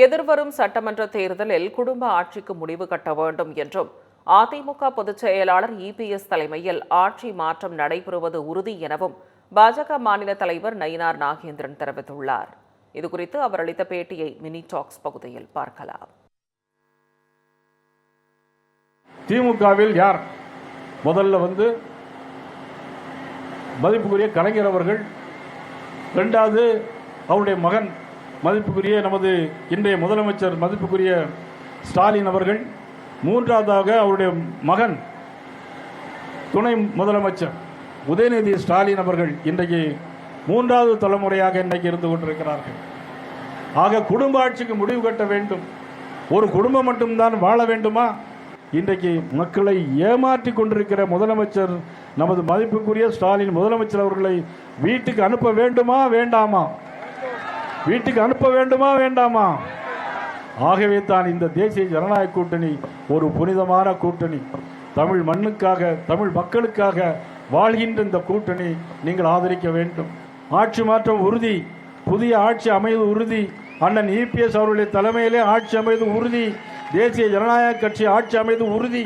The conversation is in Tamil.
எதிர்வரும் சட்டமன்ற தேர்தலில் குடும்ப ஆட்சிக்கு முடிவு கட்ட வேண்டும் என்றும் அதிமுக பொதுச் செயலாளர் இபிஎஸ் தலைமையில் ஆட்சி மாற்றம் நடைபெறுவது உறுதி எனவும் பாஜக மாநில தலைவர் நயினார் நாகேந்திரன் தெரிவித்துள்ளார். இதுகுறித்து அவர் அளித்த பேட்டியை மினி டாக்ஸ் பகுதியில் பார்க்கலாம். திமுகவில் யார் முதல்ல மதிப்புக்குரிய கலைஞர் அவர்கள், இரண்டாவது அவருடைய மகன் மதிப்புக்குரிய நமது இன்றைய முதலமைச்சர் மதிப்புக்குரிய ஸ்டாலின் அவர்கள், மூன்றாவதாக அவருடைய மகன் துணை முதலமைச்சர் உதயநிதி ஸ்டாலின் அவர்கள் இன்றைக்கு மூன்றாவது தலைமுறையாக இன்றைக்கு இருந்து கொண்டிருக்கிறார்கள். ஆக குடும்ப ஆட்சிக்கு முடிவு கட்ட வேண்டும். ஒரு குடும்பம் மட்டும்தான் வாழ வேண்டுமா? இன்றைக்கு மக்களை ஏமாற்றி கொண்டிருக்கிற முதலமைச்சர் நமது மதிப்புக்குரிய ஸ்டாலின் முதலமைச்சர் அவர்களை வீட்டுக்கு அனுப்ப வேண்டுமா வேண்டாமா? வீட்டுக்கு அனுப்ப வேண்டுமா வேண்டாமா? ஆகவே தான் இந்த தேசிய ஜனநாயக கூட்டணி ஒரு புனிதமான கூட்டணி. தமிழ் மண்ணுக்காக, தமிழ் மக்களுக்காக வாழ்கின்ற இந்த கூட்டணி நீங்கள் ஆதரிக்க வேண்டும். ஆட்சி மாற்றம் உறுதி, புதிய ஆட்சி அமைவது உறுதி. அண்ணன் இபிஎஸ் அவருடைய தலைமையிலே ஆட்சி அமைவது உறுதி. தேசிய ஜனநாயக கட்சி ஆட்சி அமைவது உறுதி.